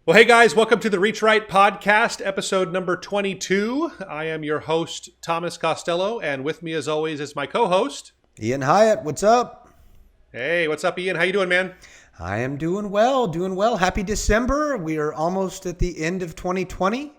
Well, hey guys, welcome to the Reach Right podcast, episode number 22. I am your host, Thomas Costello, and with me as always is my co-host, Ian Hyatt, what's up? Hey, what's up, Ian? How you doing, man? I am doing well. Happy December. We are almost at the end of 2020.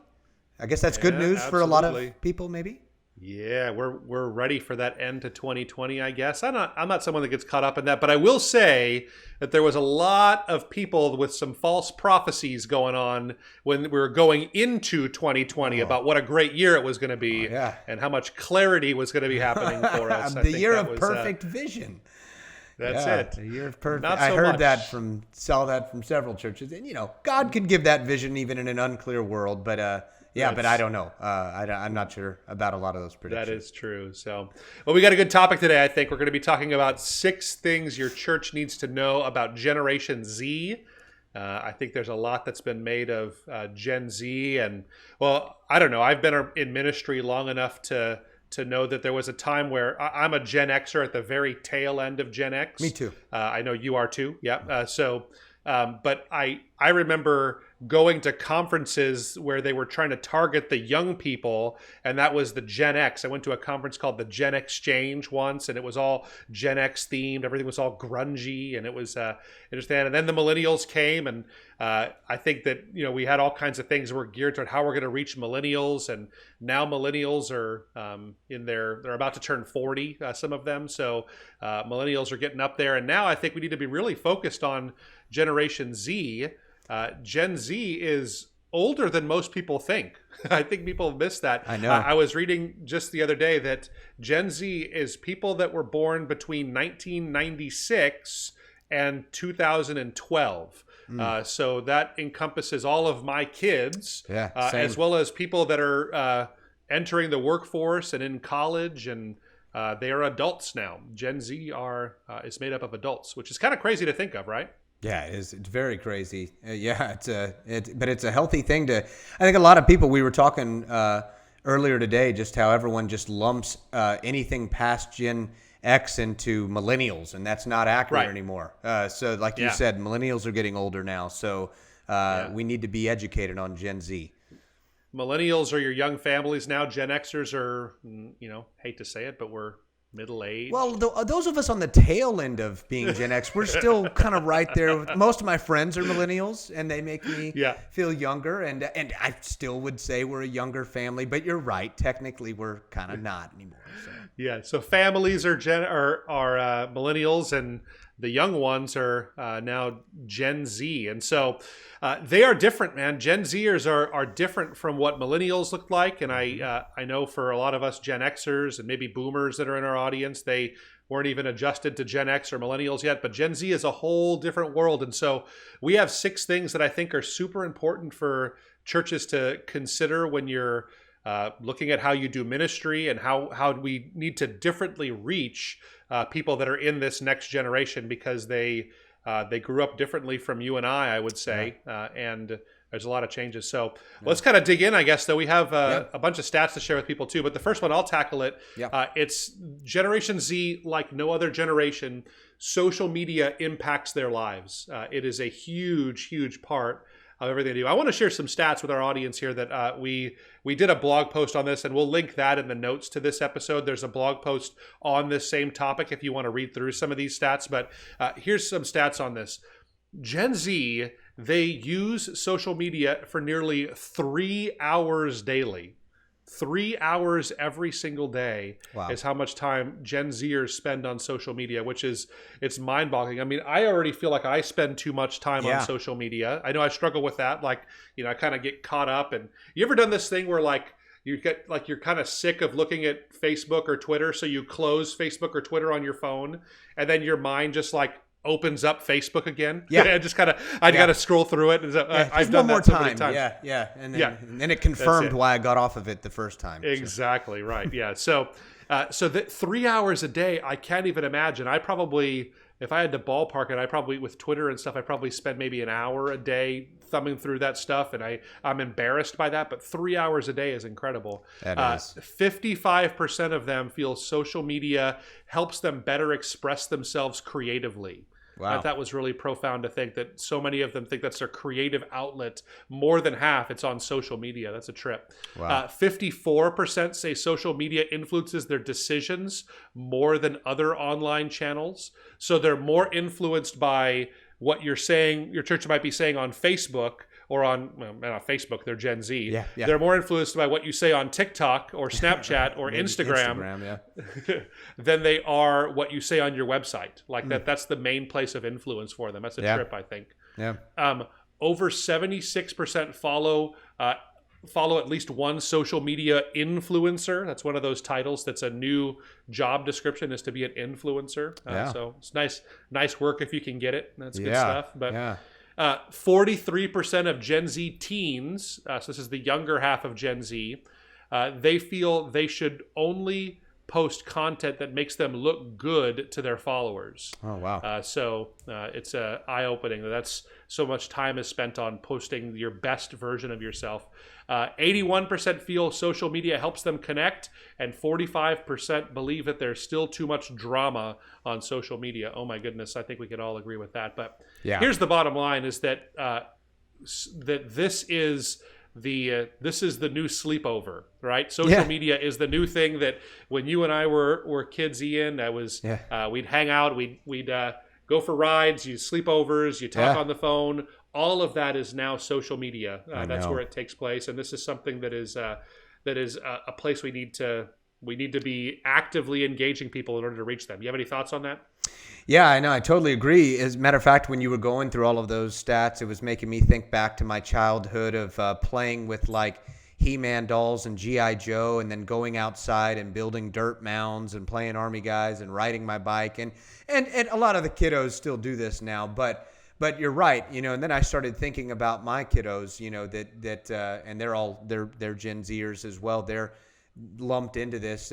I guess that's good news for a lot of people, maybe. Yeah, we're ready for that end to 2020, I guess. I'm not someone that gets caught up in that, but I will say that there was a lot of people with some false prophecies going on when we were going into 2020 about what a great year it was going to be and how much clarity was going to be happening for us. The year of perfect vision. That's it. The year of perfect. Not so I heard much. saw that from several churches, and God could give that vision even in an unclear world, but but I don't know. I'm not sure about a lot of those predictions. That is true. So, well, we got a good topic today. I think we're going to be talking about 6 things your church needs to know about Generation Z. I think there's a lot that's been made of Gen Z, and well, I don't know. I've been in ministry long enough to know that there was a time where I'm a Gen Xer at the very tail end of Gen X. Me too. I know you are too. Yeah. But I remember going to conferences where they were trying to target the young people, and that was the Gen X. I went to a conference called the Gen Exchange once, and it was all Gen X themed. Everything was all grungy, and it was interesting. And then the millennials came, and I think that we had all kinds of things that were geared toward how we're going to reach millennials, and now millennials are they're about to turn 40, some of them. So millennials are getting up there, and now I think we need to be really focused on Generation Z. Gen Z is older than most people think. I think people miss that. I know. I was reading just the other day that Gen Z is people that were born between 1996 and 2012. So that encompasses all of my kids, as well as people that are entering the workforce and in college, and they are adults now. Gen Z is made up of adults, which is kind of crazy to think of, right? Yeah, it is. It's very crazy. But it's a healthy thing to. I think a lot of people. We were talking earlier today, just how everyone just lumps anything past Gen X into millennials, and that's not accurate anymore. So, like you said, millennials are getting older now, so we need to be educated on Gen Z. Millennials are your young families now. Gen Xers are, hate to say it, but we're middle-aged. Well, those of us on the tail end of being Gen X, we're still kind of right there. Most of my friends are millennials, and they make me feel younger. And I still would say we're a younger family, but you're right. Technically, we're kind of not anymore. So. Yeah. So families are millennials, and the young ones are now Gen Z. And so they are different, man. Gen Zers are different from what millennials look like. And I know for a lot of us Gen Xers and maybe boomers that are in our audience, they weren't even adjusted to Gen X or millennials yet. But Gen Z is a whole different world. And so we have 6 things that I think are super important for churches to consider when you're looking at how you do ministry and how we need to differently reach people that are in this next generation, because they grew up differently from you and I would say, and there's a lot of changes. So let's kind of dig in, I guess, though. We have a bunch of stats to share with people too, but the first one, I'll tackle it. It's Generation Z, like no other generation. Social media impacts their lives. It is a huge, huge part of everything they do. I want to share some stats with our audience here that we did a blog post on this, and we'll link that in the notes to this episode. There's a blog post on this same topic if you want to read through some of these stats, but here's some stats on this. Gen Z, they use social media for nearly 3 hours daily. 3 hours every single day is how much time Gen Zers spend on social media, it's mind-boggling. I mean, I already feel like I spend too much time on social media. I know I struggle with that. Like, I kind of get caught up. And you ever done this thing where you're kind of sick of looking at Facebook or Twitter, so you close Facebook or Twitter on your phone, and then your mind just opens up Facebook again. I just kind of got to scroll through it. I've done that so many times. And then it confirmed why I got off of it the first time. Exactly right. Yeah. So that 3 hours a day, I can't even imagine. I probably, if I had to ballpark it, with Twitter and stuff, I probably spend maybe an hour a day thumbing through that stuff, and I'm embarrassed by that. But 3 hours a day is incredible. That is. 55% of them feel social media helps them better express themselves creatively. Wow. That was really profound to think that so many of them think that's their creative outlet. More than half, it's on social media. That's a trip. Wow. 54% say social media influences their decisions more than other online channels. So they're more influenced by what you're saying, your church might be saying on Facebook or on, well, not Facebook, they're Gen Z. Yeah. They're more influenced by what you say on TikTok or Snapchat or Maybe Instagram yeah. than they are what you say on your website. Like that's the main place of influence for them. That's a trip, I think. Yeah. Over 76% follow at least one social media influencer. That's one of those titles that's a new job description, is to be an influencer. So it's nice work if you can get it. That's good stuff. But 43% of Gen Z teens, so this is the younger half of Gen Z, they feel they should only post content that makes them look good to their followers. Oh, wow. So it's eye-opening that that's so much time is spent on posting your best version of yourself. 81% feel social media helps them connect, and 45% believe that there's still too much drama on social media. Oh my goodness, I think we could all agree with that. But here's the bottom line: is that this is the new sleepover, right? Social media is the new thing that when you and I were kids, Ian, we'd hang out, we'd go for rides, you sleepovers, you talk on the phone. All of that is now social media. That's where it takes place, and this is something that is a place we need to be actively engaging people in order to reach them. You have any thoughts on that? Yeah, I know. I totally agree. As a matter of fact, when you were going through all of those stats, it was making me think back to my childhood of playing with like He-Man dolls and G.I. Joe, and then going outside and building dirt mounds and playing Army guys and riding my bike. And a lot of the kiddos still do this now, but you're right, and then I started thinking about my kiddos, and they're Gen Zers as well. They're lumped into this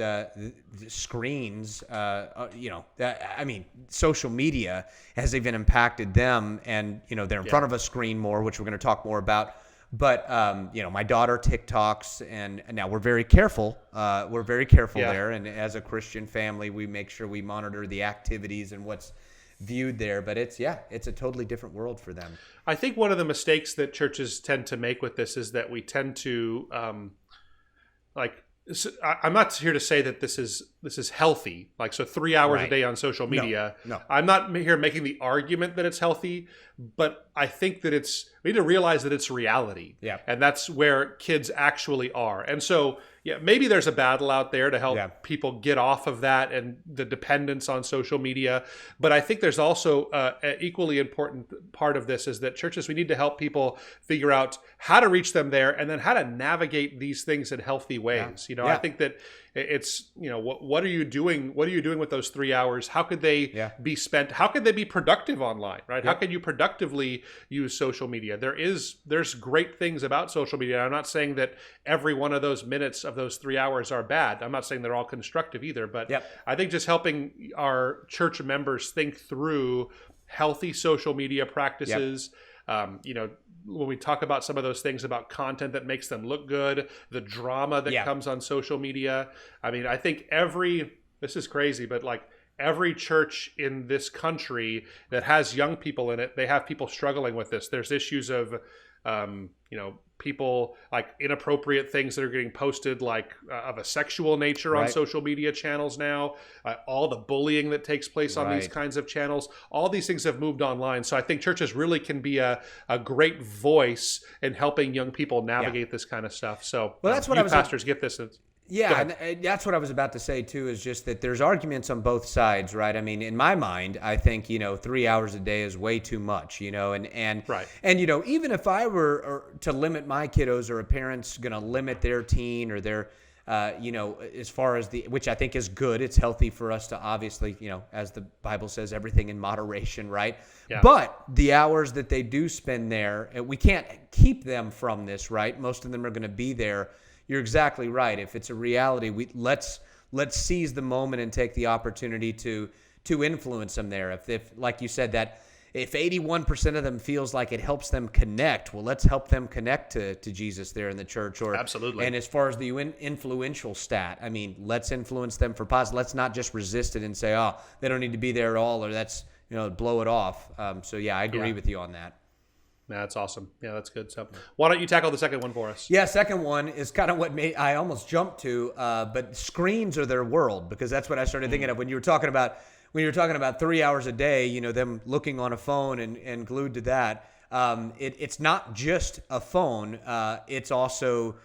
screens. I mean, social media has even impacted them, and they're in front of a screen more, which we're going to talk more about. But my daughter TikToks, and now we're very careful. There, and as a Christian family, we make sure we monitor the activities and what's viewed there. But it's a totally different world for them. I think one of the mistakes that churches tend to make with this is that we tend to I'm not here to say that this is healthy. So 3 hours a day on social media. No. I'm not here making the argument that it's healthy, but I think that we need to realize that it's reality. Yeah. And that's where kids actually are. And so, maybe there's a battle out there to help people get off of that and the dependence on social media. But I think there's also an equally important part of this is that churches, we need to help people figure out how to reach them there and then how to navigate these things in healthy ways. I think that it's, what are you doing? What are you doing with those 3 hours? How could they be spent? How could they be productive online, right? How can you productively use social media? There's great things about social media. I'm not saying that every one of those minutes of those 3 hours are bad. I'm not saying they're all constructive either, but I think just helping our church members think through healthy social media practices, when we talk about some of those things about content that makes them look good, the drama that comes on social media. I mean, I think this is crazy, but every church in this country that has young people in it, they have people struggling with this. There's issues of, people inappropriate things that are getting posted of a sexual nature on social media channels now, all the bullying that takes place on these kinds of channels, all these things have moved online. So I think churches really can be a great voice in helping young people navigate this kind of stuff. So that's what pastors get this. And that's what I was about to say too, is just that there's arguments on both sides, right? I mean, in my mind, I think, 3 hours a day is way too much, and even if I were to limit my kiddos, or a parent's going to limit their teen or their, as far as which I think is good, it's healthy for us to obviously, as the Bible says, everything in moderation, right? Yeah. But the hours that they do spend there, we can't keep them from this, right? Most of them are going to be there. You're exactly right. If it's a reality, let's seize the moment and take the opportunity to influence them there. If like you said, that if 81% of them feels like it helps them connect, well, let's help them connect to Jesus there in the church. Absolutely. And as far as the influential stat, I mean, let's influence them for positive. Let's not just resist it and say, oh, they don't need to be there at all, or that's blow it off. So yeah, I agree with you on that. That's awesome. Yeah, that's good. So why don't you tackle the second one for us? Yeah, second one is kind of what I almost jumped to, but screens are their world, because that's what I started thinking of when you were talking about 3 hours a day, them looking on a phone and glued to that. It's not just a phone. It's also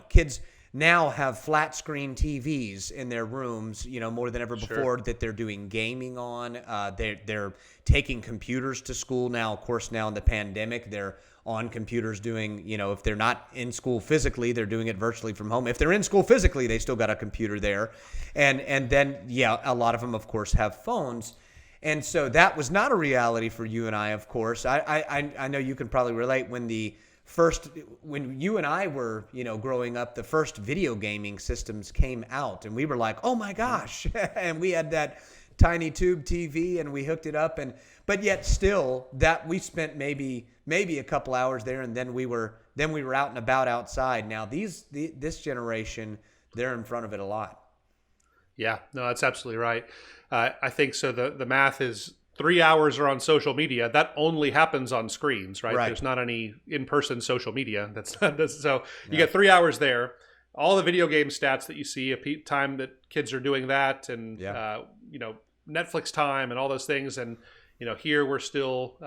kids now have flat screen TVs in their rooms, more than ever before, that they're doing gaming on. They're taking computers to school now. Of course, now in the pandemic, they're on computers doing, if they're not in school physically, they're doing it virtually from home. If they're in school physically, they still got a computer there. And then, a lot of them, of course, have phones. And so that was not a reality for you and I, of course. I know you can probably relate when you and I were, growing up, the first video gaming systems came out, and we were like, oh my gosh. And we had that tiny tube TV, and we hooked it up, but yet still that we spent maybe a couple hours there, and then we were out and about outside. Now this generation, they're in front of it a lot. Yeah, no, that's absolutely right. I think so. The math is 3 hours are on social media. That only happens on screens, right? There's not any in-person social media. So you get 3 hours there. All the video game stats that you see, time that kids are doing that, and Netflix time and all those things. And here we're still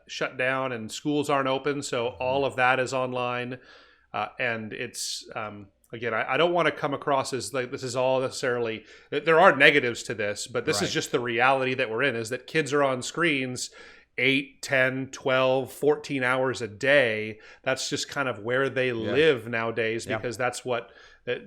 shut down and schools aren't open, so all of that is online. And it's again, I don't want to come across as like this is all necessarily. There are negatives to this, but this is just the reality that we're in, is that kids are on screens 8, 10, 12, 14 hours a day. That's just kind of where they live nowadays, because that's what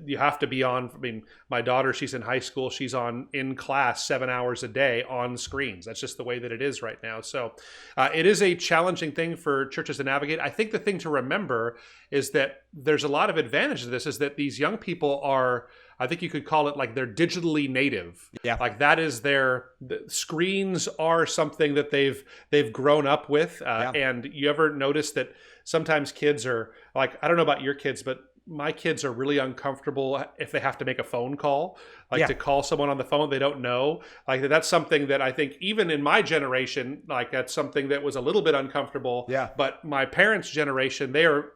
you have to be on. I mean, my daughter, she's in high school. She's in class 7 hours a day on screens. That's just the way that it is right now. So it is a challenging thing for churches to navigate. I think the thing to remember is that there's a lot of advantage to this, is that these young people are, I think you could call it like they're digitally native. Yeah. Like that is the screens are something that they've grown up with. And you ever notice that sometimes kids are like, I don't know about your kids, but my kids are really uncomfortable if they have to make a phone call, to call someone on the phone they don't know. Like that's something that I think even in my generation, like that's something that was a little bit uncomfortable. Yeah. But my parents' generation, they're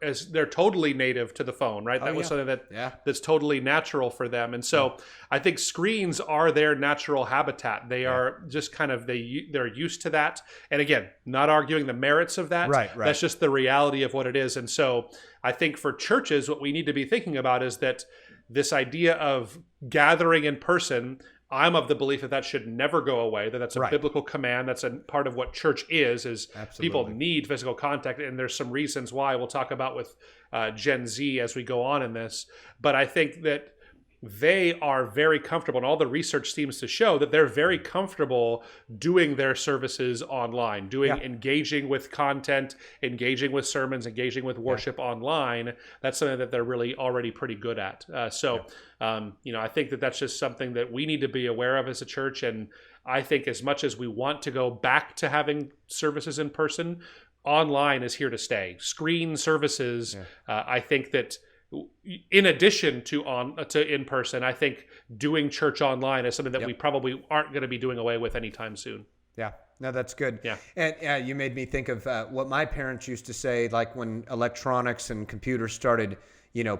totally native to the phone, right? That was something that's totally natural for them. And so I think screens are their natural habitat. They are just kind of they're used to that. And again, not arguing the merits of that. Right. That's just the reality of what it is. And so I think for churches, what we need to be thinking about is that this idea of gathering in person, I'm of the belief that should never go away, that's a biblical command. That's a part of what church is Absolutely. People need physical contact. And there's some reasons why we'll talk about with Gen Z as we go on in this. But I think that they are very comfortable, and all the research seems to show that they're very comfortable doing their services online, engaging with content, engaging with sermons, engaging with worship online. That's something that they're really already pretty good at. I think that's just something that we need to be aware of as a church. And I think as much as we want to go back to having services in person, online is here to stay. Screen services, I think that in addition to in person, I think doing church online is something that we probably aren't going to be doing away with anytime soon. Yeah. No, that's good. Yeah. And you made me think of what my parents used to say, like when electronics and computers started,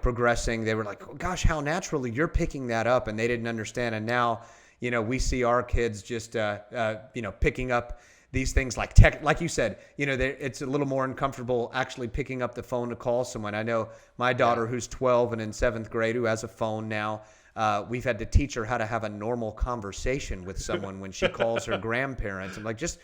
progressing, they were like, oh, gosh, how naturally you're picking that up. And they didn't understand. And now, we see our kids just, picking up these things like tech, like you said, it's a little more uncomfortable actually picking up the phone to call someone. I know my daughter, who's 12 and in 7th grade, who has a phone now. We've had to teach her how to have a normal conversation with someone when she calls her grandparents. I'm like, just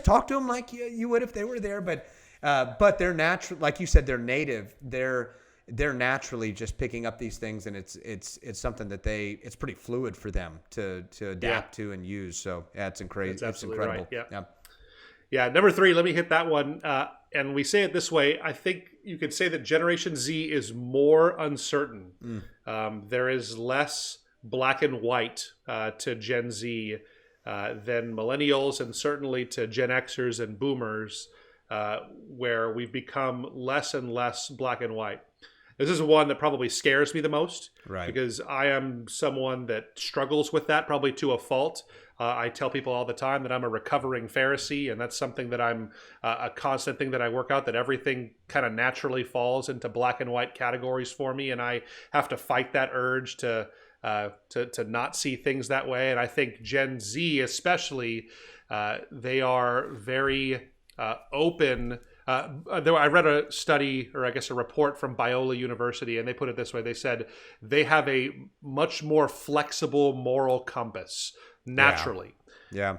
talk to them like you would if they were there. But they're natural, like you said, they're native. They're naturally just picking up these things, and it's something that it's pretty fluid for them to adapt to and use. So it's incredible. It's incredible. Right. Yeah, number 3, let me hit that one. And we say it this way. I think you could say that Generation Z is more uncertain. There is less black and white to Gen Z than millennials, and certainly to Gen Xers and boomers, where we've become less and less black and white. This is one that probably scares me the most, Right. because I am someone that struggles with that, probably to a fault. I tell people all the time that I'm a recovering Pharisee, and that's something that I'm a constant thing that I work out, that everything kind of naturally falls into black and white categories for me, and I have to fight that urge to not see things that way. And I think Gen Z especially, they are very open. I read a study, or I guess a report from Biola University, and they put it this way. They said they have a much more flexible moral compass naturally. Yeah.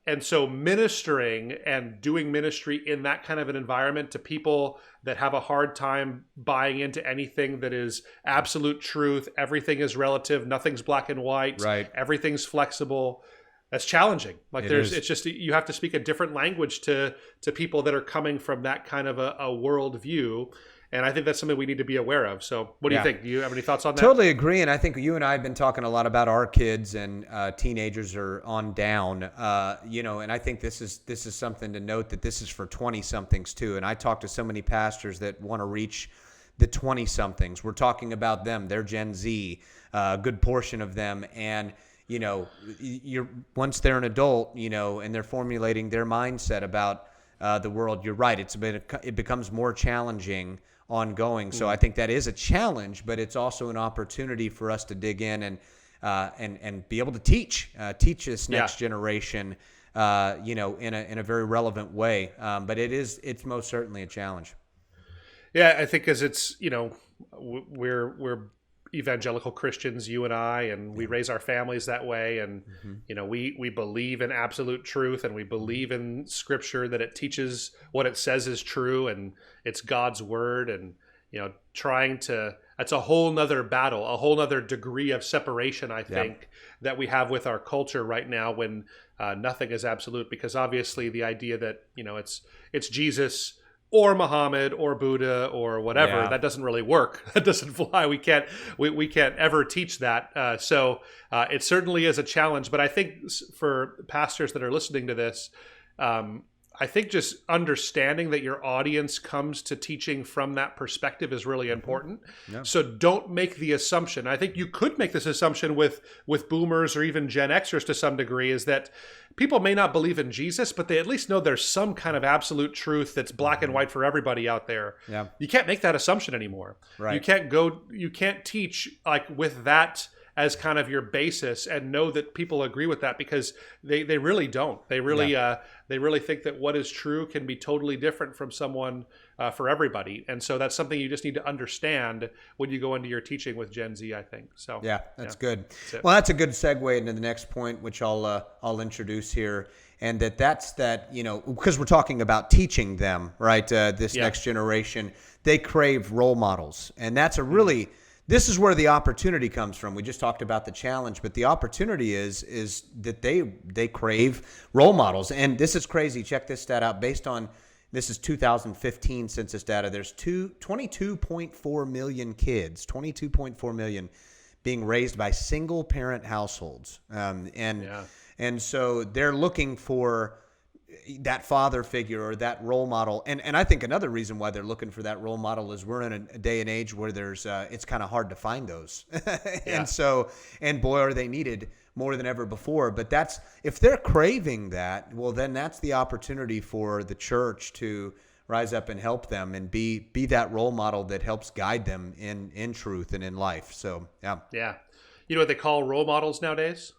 And so ministering and doing ministry in that kind of an environment to people that have a hard time buying into anything that is absolute truth, everything is relative, nothing's black and white, Right. everything's flexible. That's challenging. Like is. it's just, you have to speak a different language to people that are coming from that kind of a worldview. And I think that's something we need to be aware of. So what do you think? Do you have any thoughts on that? Totally agree. And I think you and I have been talking a lot about our kids, and teenagers are on down, and I think this is something to note, that this is for 20-somethings too. And I talk to so many pastors that want to reach the 20-somethings. We're talking about them. They're Gen Z, a good portion of them. And, once they're an adult, and they're formulating their mindset about the world, you're right. It becomes more challenging ongoing. So I think that is a challenge, but it's also an opportunity for us to dig in and be able to teach this next generation, in a very relevant way. But it's most certainly a challenge. Yeah, I think because it's, we're evangelical Christians, you and I, and we raise our families that way. And, we believe in absolute truth, and we believe in Scripture, that it teaches what it says is true, and it's God's word. And, that's a whole nother battle, a whole nother degree of separation, I think, that we have with our culture right now, when nothing is absolute, because obviously the idea that, it's Jesus or Muhammad or Buddha or whatever, that doesn't really work. That doesn't fly. We can't ever teach that. So it certainly is a challenge. But I think for pastors that are listening to this, I think just understanding that your audience comes to teaching from that perspective is really important. Yeah. So don't make the assumption. I think you could make this assumption with boomers or even Gen Xers to some degree, is that people may not believe in Jesus, but they at least know there's some kind of absolute truth that's black and white for everybody out there. Yeah. You can't make that assumption anymore. Right. You can't teach like with that as kind of your basis and know that people agree with that, because they really don't. They really they really think that what is true can be totally different from someone for everybody. And so that's something you just need to understand when you go into your teaching with Gen Z, I think. So that's good. Well, that's a good segue into the next point, which I'll introduce here. And that's because we're talking about teaching them, right? This next generation, they crave role models. And that's this is where the opportunity comes from. We just talked about the challenge, but the opportunity is that they crave role models. And this is crazy. Check this stat out. This is 2015 census data. There's 22.4 million kids, 22.4 million being raised by single parent households. And so they're looking for that father figure or that role model. And I think another reason why they're looking for that role model is we're in a day and age where it's kind of hard to find those. And boy, are they needed more than ever before. But if they're craving that, well, then that's the opportunity for the church to rise up and help them and be that role model that helps guide them in truth and in life. So, yeah. Yeah. You know what they call role models nowadays?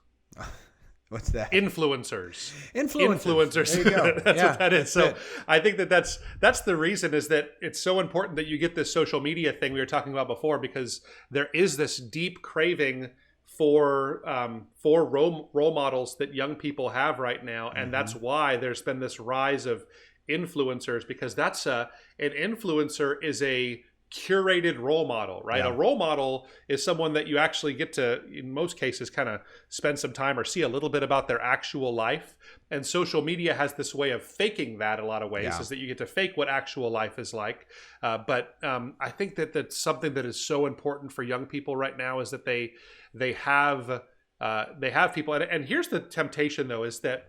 What's that? Influencers. Influencers. There you go. That's what that is. So I think that's the reason, is that it's so important that you get this social media thing we were talking about before, because there is this deep craving for role models that young people have right now. And that's why there's been this rise of influencers, because an influencer is a curated role model, right? A role model is someone that you actually get to, in most cases, kind of spend some time or see a little bit about their actual life. And social media has this way of faking that a lot of ways, is that you get to fake what actual life is like. But I think that that's something that is so important for young people right now, is that they have people. And here's the temptation, though, is that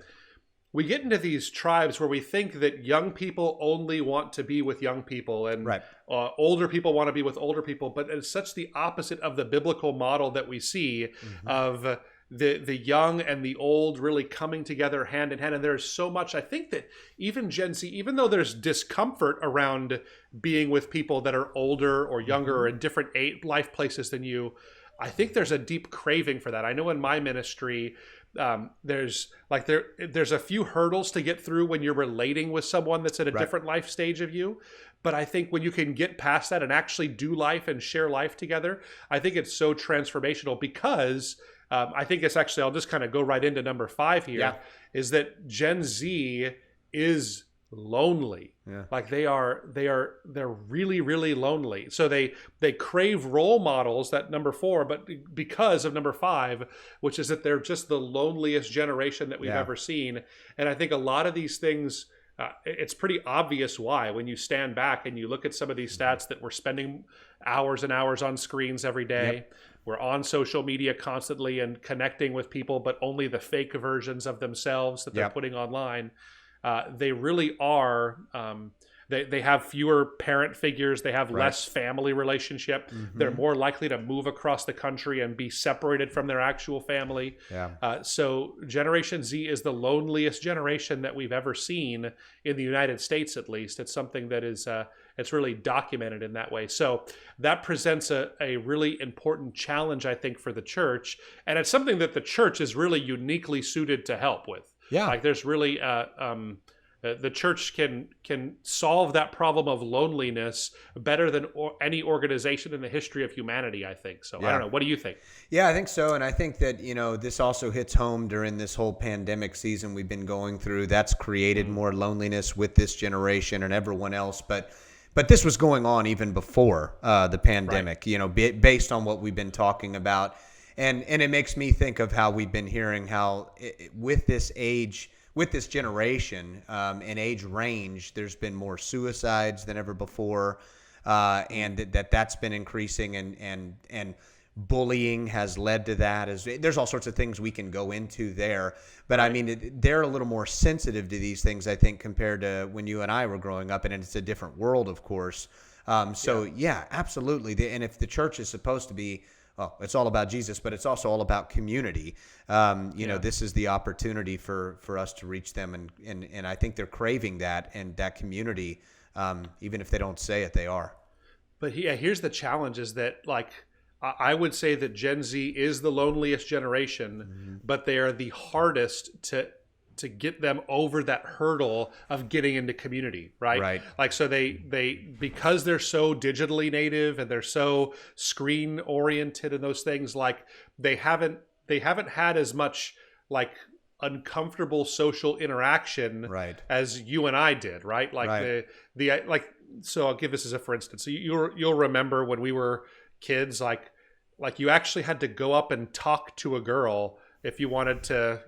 we get into these tribes where we think that young people only want to be with young people, and Right. older people want to be with older people, but it's such the opposite of the biblical model that we see of the young and the old really coming together hand in hand. And there's so much, I think, that even Gen Z, even though there's discomfort around being with people that are older or younger or in different life places than you, I think there's a deep craving for that. I know in my ministry, there's a few hurdles to get through when you're relating with someone that's at a different life stage of you. But I think when you can get past that and actually do life and share life together, I think it's so transformational, because I think it's actually, I'll just kind of go right into number 5 here, is that Gen Z is lonely. Like they're really, really lonely. So they crave role models, that number 4, but because of number 5, which is that they're just the loneliest generation that we've ever seen. And I think a lot of these things, it's pretty obvious why, when you stand back and you look at some of these stats, that we're spending hours and hours on screens every day. We're on social media constantly and connecting with people, but only the fake versions of themselves that they're putting online. They really are, they have fewer parent figures. They have less family relationship. They're more likely to move across the country and be separated from their actual family. So Generation Z is the loneliest generation that we've ever seen in the United States, at least. It's something that is, it's really documented in that way. So that presents a really important challenge, I think, for the church. And it's something that the church is really uniquely suited to help with. Like there's really, the church can solve that problem of loneliness better than any organization in the history of humanity, I think. So I don't know. What do you think? Yeah, I think so. And I think that, this also hits home during this whole pandemic season we've been going through. That's created more loneliness with this generation and everyone else. But this was going on even before the pandemic, based on what we've been talking about. And it makes me think of how we've been hearing how with this age, with this generation and age range, there's been more suicides than ever before, and that's been increasing, and bullying has led to that. There's all sorts of things we can go into there, but I mean, they're a little more sensitive to these things, I think, compared to when you and I were growing up, and it's a different world, of course. Yeah, absolutely. And if the church is supposed to be, well, it's all about Jesus, but it's also all about community. This is the opportunity for us to reach them, and I think they're craving that, and that community, even if they don't say it, they are. But here's the challenge: is that, like, I would say that Gen Z is the loneliest generation, but they are the hardest to get them over that hurdle of getting into community, right? Like, so they because they're so digitally native and they're so screen oriented and those things, like they haven't had as much like uncomfortable social interaction as you and I did, right? Like so I'll give this as a for instance. So you'll remember when we were kids, like you actually had to go up and talk to a girl if you wanted to,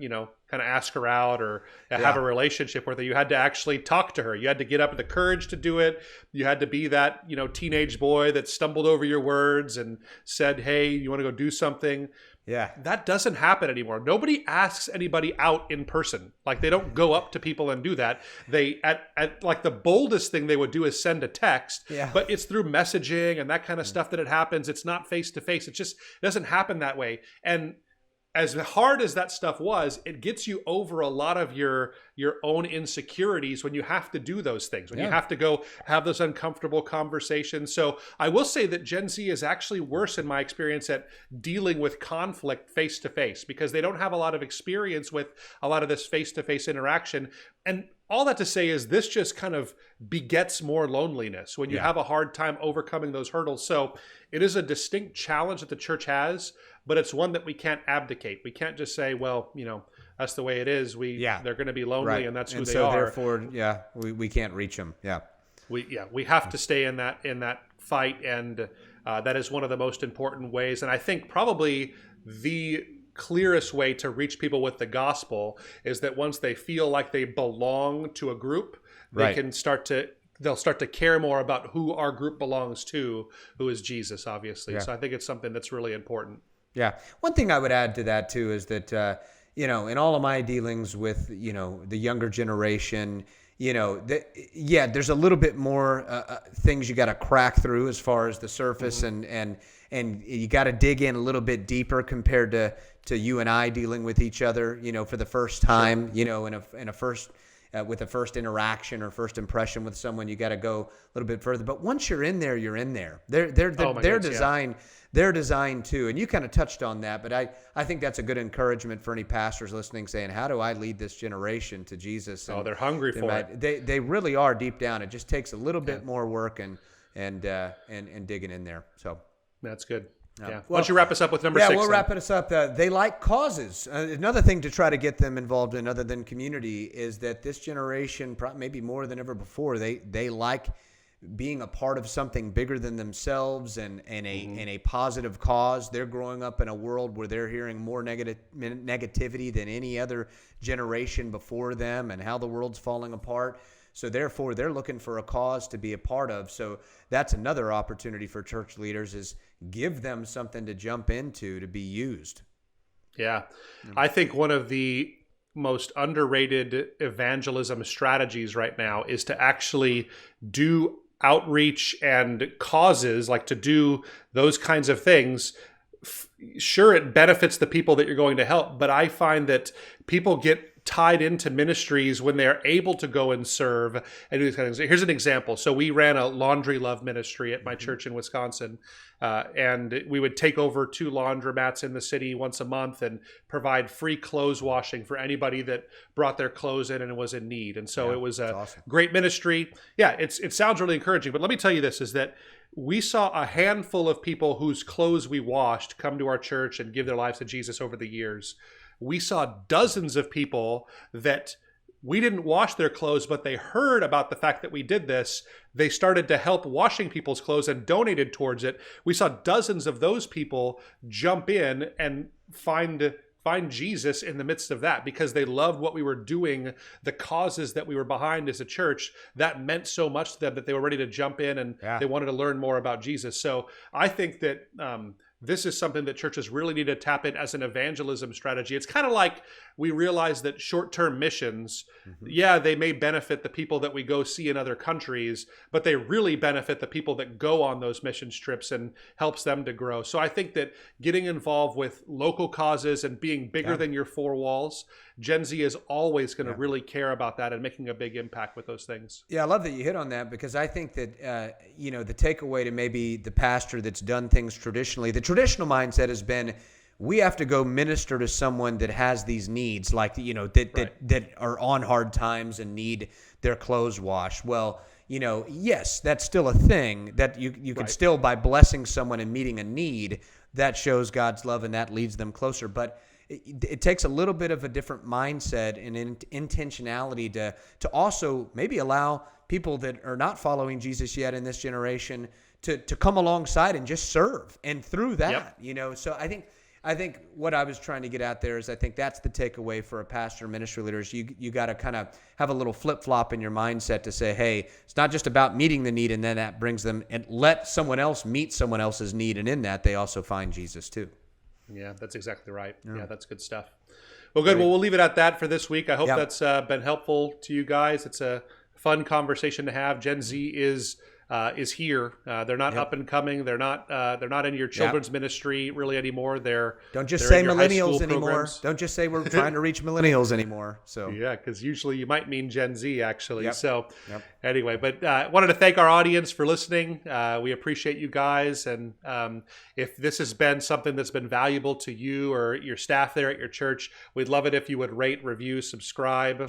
kind of ask her out or have a relationship with her. You had to actually talk to her. You had to get up the courage to do it. You had to be that, teenage boy that stumbled over your words and said, "Hey, you want to go do something?" Yeah. That doesn't happen anymore. Nobody asks anybody out in person. Like, they don't go up to people and do that. They at like the boldest thing they would do is send a text, but it's through messaging and that kind of stuff that it happens. It's not face to face. It doesn't happen that way. And as hard as that stuff was, it gets you over a lot of your own insecurities when you have to do those things, when you have to go have those uncomfortable conversations. So I will say that Gen Z is actually worse, in my experience, at dealing with conflict face to face, because they don't have a lot of experience with a lot of this face to face interaction. And all that to say is this just kind of begets more loneliness when you have a hard time overcoming those hurdles. So it is a distinct challenge that the church has, but it's one that we can't abdicate. We can't just say, well, that's the way it is. They're going to be lonely, and that's who they are. Therefore, we can't reach them. We have to stay in that fight, and that is one of the most important ways. And I think probably the clearest way to reach people with the gospel is that once they feel like they belong to a group, they'll start to care more about who our group belongs to, who is Jesus, obviously. So I think it's something that's really important. Yeah. One thing I would add to that too is that, in all of my dealings with, the younger generation, yeah, there's a little bit more things you got to crack through as far as the surface, and you got to dig in a little bit deeper compared to you and I dealing with each other, for the first time, in a first with a first interaction or first impression with someone. You got to go a little bit further. But once you're in there, you're in there. They're designed. They're designed too, and you kind of touched on that, but I think that's a good encouragement for any pastors listening, saying, how do I lead this generation to Jesus? And they're hungry for it. They really are deep down. It just takes a little bit more work and digging in there. So that's good. Yeah. Why don't you wrap us up with number 6? Yeah, we'll wrap us up. They like causes. Another thing to try to get them involved in, other than community, is that this generation, maybe more than ever before, they like being a part of something bigger than themselves and a positive cause. They're growing up in a world where they're hearing more negativity than any other generation before them, and how the world's falling apart. So therefore, they're looking for a cause to be a part of. So that's another opportunity for church leaders, is give them something to jump into to be used. Yeah. I think one of the most underrated evangelism strategies right now is to actually do outreach and causes, like to do those kinds of things. Sure, it benefits the people that you're going to help, but I find that people get tied into ministries when they're able to go and serve and do these kind of things. Here's an example. So we ran a laundry love ministry at my church in Wisconsin, and we would take over 2 laundromats in the city once a month and provide free clothes washing for anybody that brought their clothes in and was in need. And so it was a awesome, great ministry. Yeah, it sounds really encouraging, but let me tell you this, is that we saw a handful of people whose clothes we washed come to our church and give their lives to Jesus over the years. We saw dozens of people that we didn't wash their clothes, but they heard about the fact that we did this. They started to help washing people's clothes and donated towards it. We saw dozens of those people jump in and find Jesus in the midst of that, because they loved what we were doing, the causes that we were behind as a church. That meant so much to them that they were ready to jump in, and they wanted to learn more about Jesus. So I think that this is something that churches really need to tap in as an evangelism strategy. It's kind of like we realize that short-term missions, they may benefit the people that we go see in other countries, but they really benefit the people that go on those mission trips and helps them to grow. So I think that getting involved with local causes and being bigger than your 4 walls, Gen Z is always going to really care about that and making a big impact with those things. Yeah, I love that you hit on that, because I think that, the takeaway to maybe the pastor that's done things traditionally, the traditional mindset has been, we have to go minister to someone that has these needs, like, that are on hard times and need their clothes washed. Well, yes, that's still a thing that you can still, by blessing someone and meeting a need, that shows God's love and that leads them closer. But it takes a little bit of a different mindset and intentionality to also maybe allow people that are not following Jesus yet in this generation to come alongside and just serve. And through that, so I think what I was trying to get at there is, I think that's the takeaway for a pastor and ministry leaders. You got to kind of have a little flip-flop in your mindset to say, hey, it's not just about meeting the need and then that brings them, and let someone else meet someone else's need, and in that they also find Jesus too. Yeah, that's exactly right. Yeah, that's good stuff. Well, good. Well, we'll leave it at that for this week. I hope that's been helpful to you guys. It's a fun conversation to have. Gen Z is here. They're not up and coming. They're not in your children's ministry really anymore. Don't just say millennials anymore. Programs. Don't just say we're trying to reach millennials anymore. So yeah, because usually you might mean Gen Z actually. So anyway, but wanted to thank our audience for listening. We appreciate you guys, and if this has been something that's been valuable to you or your staff there at your church, we'd love it if you would rate, review, subscribe,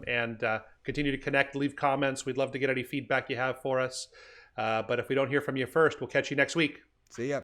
and continue to connect, leave comments. We'd love to get any feedback you have for us. But if we don't hear from you first, we'll catch you next week. See ya.